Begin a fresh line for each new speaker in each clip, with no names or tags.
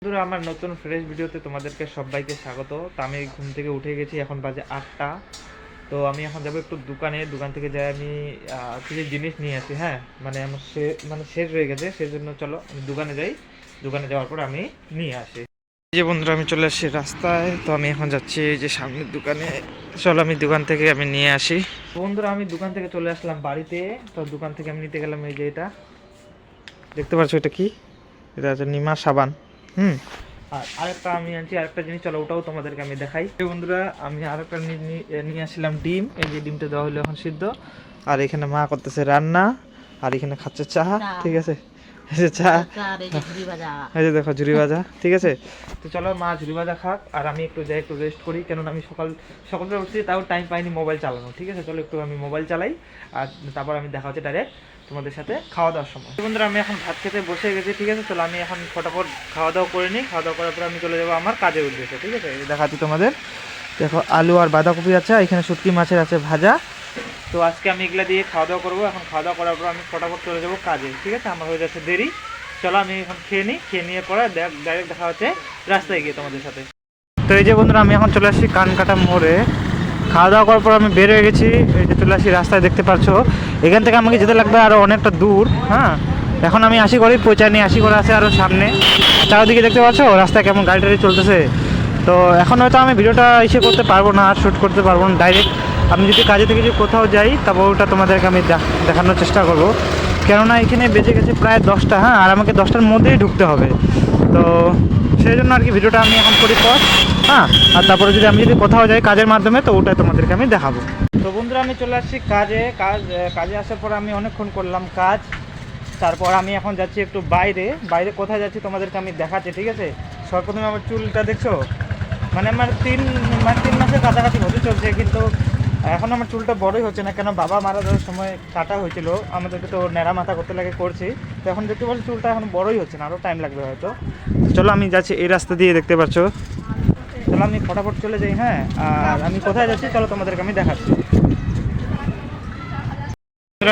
বন্ধুরা, আমার নতুন ফ্রেশ ভিডিওতে তোমাদেরকে সবাইকে স্বাগত। তো আমি ঘুম থেকে উঠে গেছি, এখন বাজে 8টা। তো আমি এখন যাবো একটু দোকান থেকে যাই আমি কিছু জিনিস নিয়ে আসি। হ্যাঁ, মানে আমার শেষ হয়ে গেছে, সেজন্য চলো আমি দোকানে যাই। দোকানে যাওয়ার পর আমি নিয়ে আসি। এই যে বন্ধুরা, আমি চলে আসছি রাস্তায়। তো আমি এখন যাচ্ছি এই যে সামনের দোকানে। চলো আমি দোকান থেকে আমি নিয়ে আসি। বন্ধুরা, আমি দোকান থেকে চলে আসলাম বাড়িতে। তো দোকান থেকে আমি নিতে গেলাম এই যে এটা দেখতে পাচ্ছ, এটা কি? এটা হচ্ছে নিমা সাবান। আর আরেকটা আমি আনছি, আরেকটা জিনিস, চলো ওটাও তোমাদেরকে আমি দেখাই। বন্ধুরা, আমি আরেকটা নিয়ে আসলাম ডিম। এই যে ডিমটা দেওয়া হলো এখন সিদ্ধ। আর এখানে মা করতেছে রান্না, আর এখানে খাচ্ছে চা। ঠিক আছে, চা, এই যে দেখো ঝুরি ভাজা। ঠিক আছে, তো চলো মা ঝুরি ভাজা খাক, আর আমি একটু যাই, একটু রেস্ট করি। কেননা আমি সকালে উঠছি, তাও টাইম পাইনি মোবাইল চালানো। ঠিক আছে, চলো একটু আমি মোবাইল চালাই, আর তারপর আমি দেখা হচ্ছে ডাইরেক্ট তোমাদের সাথে খাওয়া দাওয়ার সময়। বন্ধুরা, আমি এখন ভাত খেতে বসে গেছি। ঠিক আছে, চলো আমি এখন ফটাফট খাওয়া দাওয়া করে নিই। খাওয়া দাওয়া করার পর আমি চলে যাবো আমার কাজের উদ্দেশ্যে। ঠিক আছে, দেখাচ্ছি তোমাদের। দেখো, আলু আর বাঁধাকপি আছে, এখানে শুটকি মাছের আছে ভাজা। তো আজকে আমি এগুলা দিয়ে খাওয়া দাওয়া করবো। এখন খাওয়া দাওয়া করার পর আমি ফটাফট চলে যাবো কাজে। ঠিক আছে, আমার হয়ে যাচ্ছে দেরি। চলো আমি এখন খেয়ে নিই, খেয়ে নিয়ে পরে ডাইরেক্ট দেখা হচ্ছে রাস্তায় গিয়ে তোমাদের সাথে। তো এই যে বন্ধুরা, আমি এখন চলে আসছি কানকাটা মোড়ে। খাওয়া দাওয়া করার পর আমি বের হয়ে গেছি। এই যে চলে আসি রাস্তায়, দেখতে পাচ্ছ। এখান থেকে আমাকে যেতে লাগবে আরও অনেকটা দূর। হ্যাঁ, এখন আমি আশি করে পৌঁছায়নি, আশি করে আছে আরও সামনে। চারদিকে দেখতে পাচ্ছ রাস্তায় কেমন গাড়ি টাড়ি চলতেছে। তো এখন হয়তো আমি ভিডিওটা এসে করতে পারবো না, আর শ্যুট করতে পারবো না। ডাইরেক্ট আমি যদি কাজে থেকে যদি কোথাও যাই, তারপর ওটা তোমাদেরকে আমি দেখানোর চেষ্টা করব। কেননা এখানে বেজে গেছে প্রায় 10টা। হ্যাঁ, আর আমাকে 10টার মধ্যেই ঢুকতে হবে। তো সেই জন্য আর কি ভিডিওটা আমি এখন করি পর। হ্যাঁ, আর তারপরে যদি কোথাও যাই কাজের মাধ্যমে, তো ওটা তোমাদেরকে আমি দেখাবো। তো বন্ধুরা, আমি চলে আসছি কাজে আসার পর আমি অনেকক্ষণ করলাম কাজ। তারপর আমি এখন যাচ্ছি একটু বাইরে কোথায় যাচ্ছি তোমাদেরকে আমি দেখাচ্ছি। ঠিক আছে, সর্বপ্রথমে আমার চুলটা দেখছো, মানে আমার 3 মাসের কাছাকাছি হতে চলছে, কিন্তু এখন আমার চুলটা বড়ই হচ্ছে না। কেন, বাবা মারা যাওয়ার সময় কাটা হয়েছিল, আমাদেরকে তো ন্যাড়া মাথা করতে লাগে করছি। তো এখন দেখতে পাচ্ছি চুলটা এখন বড়ই হচ্ছে না, আরও টাইম লাগবে হয়তো। চলো আমি যাচ্ছি এই রাস্তা দিয়ে, দেখতে পাচ্ছ। চলো আমি ফটাফট চলে যাই। হ্যাঁ, আর আমি কোথায় যাচ্ছি চলো তোমাদেরকে আমি দেখাচ্ছি।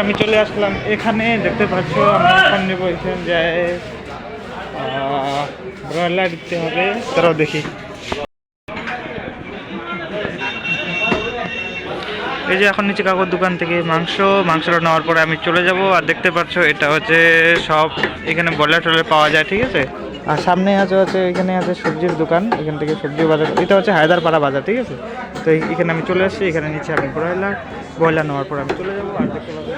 আমি চলে আসলাম এখানে, দেখতে পাচ্ছ। আমি এখন নেবো এখানে যায় ব্রয়লার দিতে হবে, তারাও দেখি। এই যে এখন নিচে কাকুর দোকান থেকে মাংসটা নেওয়ার পরে আমি চলে যাব। আর দেখতে পাচ্ছ এটা হচ্ছে সব এখানে ব্রয়লার টয়লার পাওয়া যায়। ঠিক আছে, আর সামনে হচ্ছে এখানে আছে সবজির দোকান, এখান থেকে সবজি বাজার। এটা হচ্ছে হায়দারপাড়া বাজার। ঠিক আছে, তো এখানে আমি চলে আসছি। এখানে নিচে আমি ব্রয়লার নেওয়ার পর আমি চলে যাবো। আর দেখতে পাচ্ছি,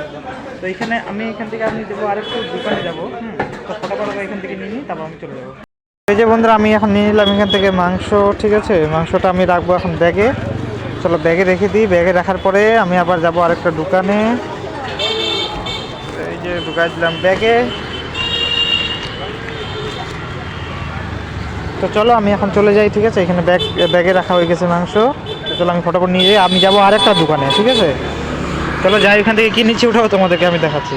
তো এখান থেকে আমি দেবো আরেকটু দোকানে যাবো। তো ফটাফট এখান থেকে নিয়ে নিই, তারপর আমি চলে যাবো। এই যে বন্ধুরা, আমি এখন নিয়ে নিলাম এখান থেকে মাংস। ঠিক আছে, মাংসটা আমি রাখবো এখন ব্যাগে। চলো ব্যাগে রেখে দিই। ব্যাগে রাখার পরে আমি আবার যাব আরেকটা দোকানে। এই যে ঢুকাই দিলাম ব্যাগে। তো চলো আমি এখন চলে যাই। ঠিক আছে, এখানে ব্যাগে রাখা হয়ে গেছে মাংস। তো চলো আমি ফটাফট নিয়ে যাই, আমি যাবো আরেকটা দোকানে। ঠিক আছে, চলো যাই, ওখান থেকে কি নিচ্ছি ওঠাও তোমাদেরকে আমি দেখাচ্ছি।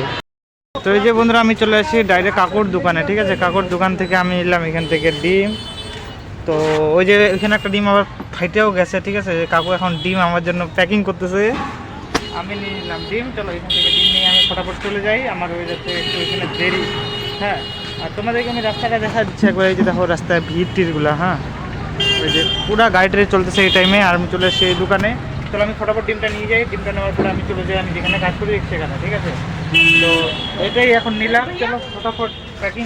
তো এই যে বন্ধুরা, আমি চলে আসি ডাইরেক্ট কাকুর দোকানে। ঠিক আছে, কাকুর দোকান থেকে আমি নিলাম এখান থেকে ডিম। তো ওই যে এখানে একটা ডিম আবার ফাইটেও গেছে। ঠিক আছে, কাকু এখন ডিম আমার জন্য প্যাকিং করতেছে। আমি নিয়ে নিলাম ডিম। চলো এখান থেকে ডিম নিয়ে আমি ফটাফট চলে যাই, আমার হয়ে যাচ্ছে একটু এখানে দেরি। হ্যাঁ, আর তোমাদেরকে আমি রাস্তাটা দেখা দিচ্ছি একবার। এই যে দেখো রাস্তায় ভিড় টিরগুলো। হ্যাঁ, ওই যে পুরা গাড়ি টাড়ি চলতেছে এই টাইমে, আর আমি চলে এসেছি এই দোকানে। চলো আমি ফটাফট ডিমটা নিয়ে যাই। ডিমটা নেওয়ার পরে আমি চলে যাই আমি যেখানে কাজ করি সেখানে। ঠিক আছে, তো এটাই এখন নিলাম। চলো ফটাফট প্যাকিং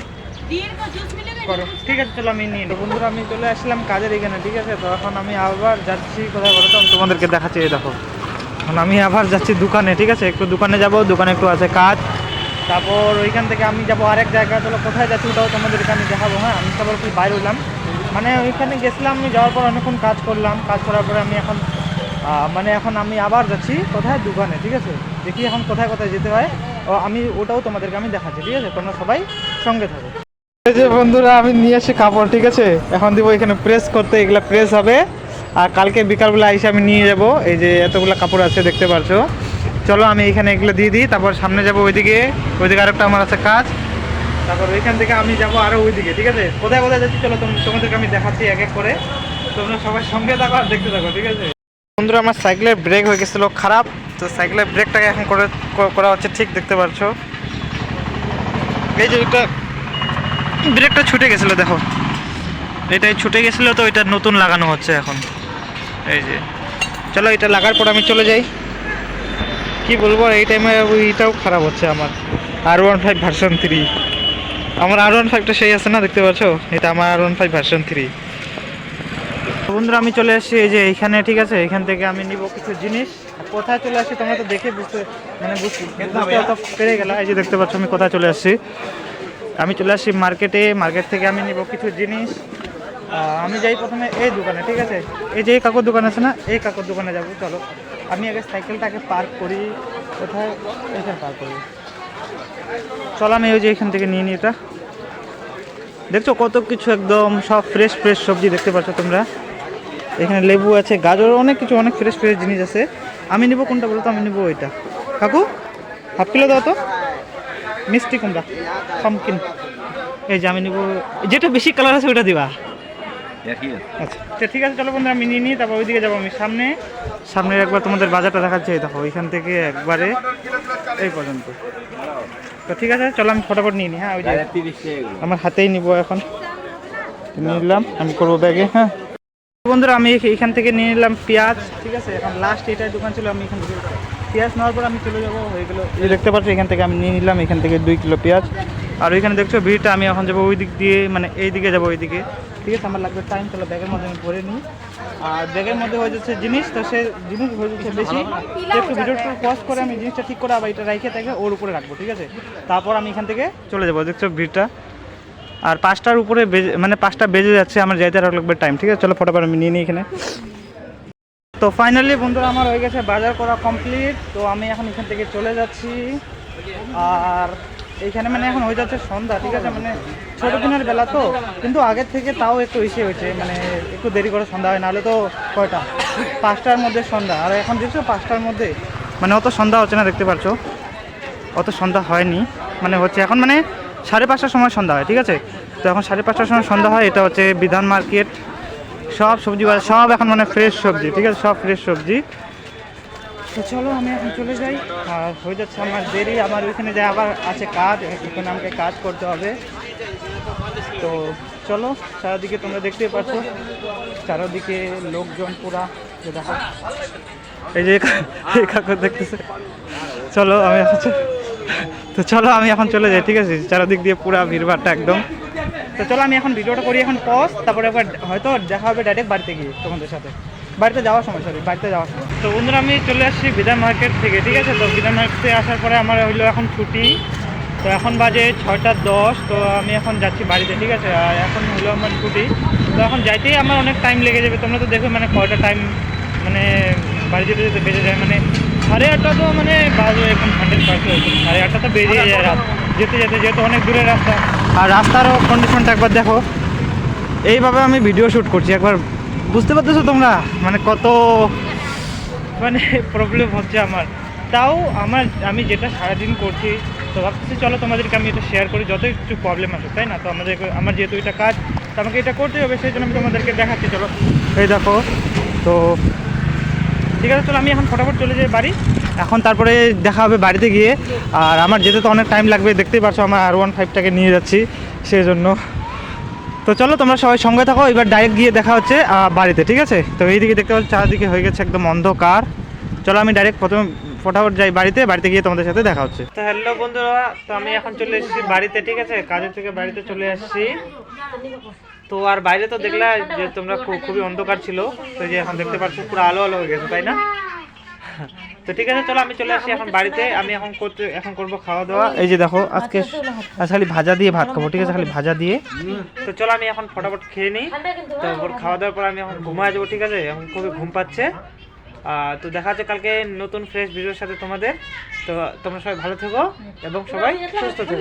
করো। ঠিক আছে, চলো আমি নিয়ে নেব। বন্ধুরা, আমি চলে আসলাম কাজের এখানে। ঠিক আছে, তো এখন আমি আবার যাচ্ছি কোথায় বলো তো, আমি তোমাদেরকে দেখাচ্ছি। এই দেখো, এখন আমি আবার যাচ্ছি দোকানে। ঠিক আছে, একটু দোকানে যাব, দোকানে একটু আছে কাজ। তারপর ওইখান থেকে আমি যাব আরেক জায়গায়। চলো কোথায় যাচ্ছি ওটাও তোমাদেরকে আমি দেখাবো। হ্যাঁ, আমি তারপর একটু বাইরে হলাম, মানে ওইখানে গেছিলাম। আমি যাওয়ার পর অনেকক্ষণ কাজ করলাম। কাজ করার পরে আমি এখন এখন আমি আবার যাচ্ছি কোথায়, দোকানে। ঠিক আছে, দেখি এখন কোথায় কোথায় যেতে হয়, ও আমি ওটাও তোমাদেরকে আমি দেখাচ্ছি। ঠিক আছে, তোমরা সবাই সঙ্গে থাকো। এই যে বন্ধুরা, আমি নিয়ে আসি কাপড়। ঠিক আছে, এখন দিব এখানে প্রেস করতে, এগুলা প্রেস হবে। আর কালকে বিকালবেলা এসে আমি নিয়ে যাব। এই যে এতগুলো কাপড় আছে দেখতে পাচ্ছ। চলো আমি এখানে এগুলো দিয়ে দিই, তারপর সামনে যাব ওইদিকে আরেকটা আমার আছে কাজ। তারপর ওইখান থেকে আমি যাব আরও ওইদিকে। ঠিক আছে, কোথায় কোথায় যাচ্ছি চলো তোমাদেরকে আমি দেখাচ্ছি এক এক করে। তোমরা সবাই সঙ্গে থাকো আর দেখতে থাকো। ঠিক আছে বন্ধুরা, আমার সাইকেলের ব্রেক হয়ে গেছিলো খারাপ। তো সাইকেলের ব্রেকটাকে এখন করা হচ্ছে ঠিক, দেখতে পাচ্ছ। এই যে একটা ব্রেকটা ছুটে গেছিলো, দেখো এটাই ছুটে গেছিল তো এটা নতুন লাগানো হচ্ছে এখন। এই যে চলো এটা লাগার পর আমি চলে যাই। কি বলবো এই টাইমে ওইটাও খারাপ হচ্ছে আমার R15 ভার্সন 3। আমার R15টা সেই আছে না, দেখতে পাচ্ছ এটা আমার R15 ভার্সন 3। বন্ধুরা আমি চলে আসছি এই যে এইখানে, ঠিক আছে, এখান থেকে আমি নিব কিছু জিনিস। কোথায় চলে আসছি তোমরা তো দেখে বুঝতে তো পেরে গেলা। এই যে দেখতে পাচ্ছ আমি কোথায় চলে আসছি, আমি চলে আসছি মার্কেটে। মার্কেট থেকে আমি নিব কিছু জিনিস। আমি যাই প্রথমে এই দোকানে, ঠিক আছে, এই যে কাকুর দোকান আছে না, এই কাকুর দোকানে যাব। চলো আমি আগে সাইকেলটাকে পার্ক করি, কোথায় এখানে পার্ক করি। চলো আমি ওই যে এখান থেকে নিয়ে নিই। এটা দেখছো কত কিছু একদম সব ফ্রেশ ফ্রেশ সবজি দেখতে পাচ্ছ তোমরা। এখানে লেবু আছে, গাজর, অনেক কিছু, অনেক ফ্রেশ ফ্রেশ জিনিস আছে। আমি নিব কোনটা বলো তো? আমি নিব ওইটা। কাকু হাফ কিলো দাও তো মিষ্টি কুমড়া পামকিন। এই যে আমি নিব যেটা বেশি কালার আছে ওইটা দিবা। আচ্ছা ঠিক আছে চলো বন্ধু আমি নিয়ে নিই, তারপর ওইদিকে যাবো। আমি সামনে একবার তোমাদের বাজারটা দেখাচ্ছি। দেখো ওইখান থেকে একবারে এই পর্যন্ত। তো ঠিক আছে চলো আমি ফটাফট নিয়ে নিই। হ্যাঁ ওই যে আমার হাতেই নিব এখন, নিলাম আমি করবো ব্যাগে। হ্যাঁ বন্ধুরা আমি এখান থেকে নিয়ে নিলাম পেঁয়াজ, ঠিক আছে। এখন লাস্ট এটাই দোকান ছিল, আমি এখান থেকে পেঁয়াজ নেওয়ার পর আমি চলে যাবো। হয়ে গেলো এই দেখতে পাচ্ছি এখান থেকে আমি নিয়ে নিলাম এখান থেকে 2 কিলো পেঁয়াজ। আর ওইখানে দেখছো ভিড়টা, আমি এখন যাবো ওই দিক দিয়ে, মানে এই দিকে যাবো ওইদিকে, ঠিক আছে। আমার লাগবে টাইম, চলো ব্যাগের মধ্যে আমি ভরে নিই। আর ব্যাগের মধ্যে হয়ে যাচ্ছে জিনিস, তো সে জিনিস হয়ে যাচ্ছে বেশি, একটু ভিডিওটা পজ করে আমি জিনিসটা ঠিক করে আবার এটা রেখে থেকে ওর উপরে রাখবো, ঠিক আছে। তারপর আমি এখান থেকে চলে যাবো। দেখছো ভিড়টা, আর 5টার উপরে মানে 5টা বেজে যাচ্ছে, আমার যাইতে আরও লাগবে টাইম, ঠিক আছে। চলো ফটাফট আমি নিয়ে নিই এখানে। তো ফাইনালি বন্ধুরা আমার হয়ে গেছে বাজার করা কমপ্লিট। তো আমি এখন এখান থেকে চলে যাচ্ছি। আর এইখানে মানে এখন হয়ে যাচ্ছে সন্ধ্যা, ঠিক আছে, মানে ছোটো দিনের বেলা তো, কিন্তু আগের থেকে তাও একটু ইসে হয়েছে, মানে একটু দেরি করে সন্ধ্যা হয়, নাহলে তো কয়টা 5টার মধ্যে সন্ধ্যা। আর এখন দেখছো 5টার মধ্যে মানে অত সন্ধ্যা হচ্ছে না, দেখতে পাচ্ছ অত সন্ধ্যা হয়নি, মানে হচ্ছে এখন মানে 5:30টার সময় সন্ধ্যা হয়, ঠিক আছে। তো এখন 5:30টার সময় সন্ধ্যা হয়। এটা হচ্ছে বিধান মার্কেট, সব সবজি বাজার সব এখন মানে ফ্রেশ সবজি, ঠিক আছে, সব ফ্রেশ সবজি। তো চলো আমি এখন চলে যাই। আর হয়ে যাচ্ছে আমার দেরি, আমার ওইখানে যাই আবার আছে কাজ, এখানে আমাকে কাজ করতে হবে। তো চলো, চারিদিকে তোমরা দেখতেই পাচ্ছ, চারিদিকে লোকজন পুরা, যে দেখো এই যে কাকু দেখতেছে। চলো আমি এখন তো চলো আমি এখন চলে যাই, ঠিক আছে। চারিদিক দিয়ে পুরা ভিড়ভাড়টা একদম। তো চলো আমি এখন ভিডিওটা করি এখন পজ, তারপরে একবার হয়তো দেখা হবে ডাইরেক্ট বাড়িতে গিয়ে তোমাদের সাথে, বাড়িতে যাওয়ার সময়, বাড়িতে যাওয়ার সময়। তো বন্ধুরা আমি চলে আসছি বিধান মার্কেট থেকে, ঠিক আছে। তো বিধান মার্কেটে আসার পরে আমার হইলো এখন ছুটি। তো এখন বাজে 6:10। তো আমি এখন যাচ্ছি বাড়িতে, ঠিক আছে। আর এখন হলো আমার ছুটি, তো এখন যাইতেই আমার অনেক টাইম লেগে যাবে। তোমরা তো দেখো মানে কয়টা টাইম মানে বাড়ি যেতে যেতে বেজে যায়, মানে 8:30 তো মানে বাজে এখন 100%, 8:30 তো বেজে যায় রাত যেতে যেতে, যেহেতু অনেক দূরের রাস্তা। আর রাস্তারও কন্ডিশনটা একবার দেখো, এইভাবে আমি ভিডিও শ্যুট করছি, একবার বুঝতে পারতেছো তোমরা মানে কত মানে প্রবলেম হচ্ছে আমার। তাও আমি যেটা সারাদিন করছি, তো ভাবতেছি চলো তোমাদেরকে আমি এটা শেয়ার করি, যত একটু প্রবলেম আসে, তাই না। তো আমার যেহেতু এটা কাজ, তো আমাকে এটা করতে হবে, সেই জন্য আমি তোমাদেরকে দেখাচ্ছি। চলো এই দেখো, তো ঠিক আছে চলো আমি এখন ফটাফট চলে যাই বাড়ি এখন, তারপরে দেখা হবে বাড়িতে গিয়ে। আর আমার যেতে তো অনেক টাইম লাগবে, দেখতেই পারছো আমার R15টাকে নিয়ে যাচ্ছি সেই জন্য। তো চলো তোমরা সবাই সঙ্গে থাকো, এবার ডাইরেক্ট গিয়ে দেখা হচ্ছে বাড়িতে, ঠিক আছে। তো এইদিকে দেখতে পাচ্ছ চারদিকে হয়ে গেছে একদম অন্ধকার। চলো আমি ডাইরেক্ট প্রথমে ফটাফট যাই বাড়িতে গিয়ে তোমাদের সাথে দেখা হচ্ছে। তো হ্যালো বন্ধুরা, তো আমি এখন চলে এসেছি বাড়িতে, ঠিক আছে, কাজের থেকে বাড়িতে চলে আসছি। তো আর বাইরে তো দেখলা যে তোমরা খুবই অন্ধকার ছিল, তো যে এখন দেখতে পাচ্ছ পুরো আলো আলো হয়ে গেছে, তাই না। তো ঠিক আছে চলো আমি চলে আসি এখন বাড়িতে। আমি এখন করবো খাওয়া দাওয়া। এই যে দেখো আজকে খালি ভাজা দিয়ে ভাত খাবো, ঠিক আছে, খালি ভাজা দিয়ে। তো চলো আমি এখন ফটাফট খেয়ে নিই, তারপর খাওয়া দাওয়ার পর আমি এখন ঘুমায় যাবো, ঠিক আছে। এখন খুবই ঘুম পাচ্ছে। তো দেখা হচ্ছে কালকে নতুন ফ্রেশ ভিডিওর সাথে তোমাদের। তো তোমরা সবাই ভালো থেকো এবং সবাই সুস্থ থেকো।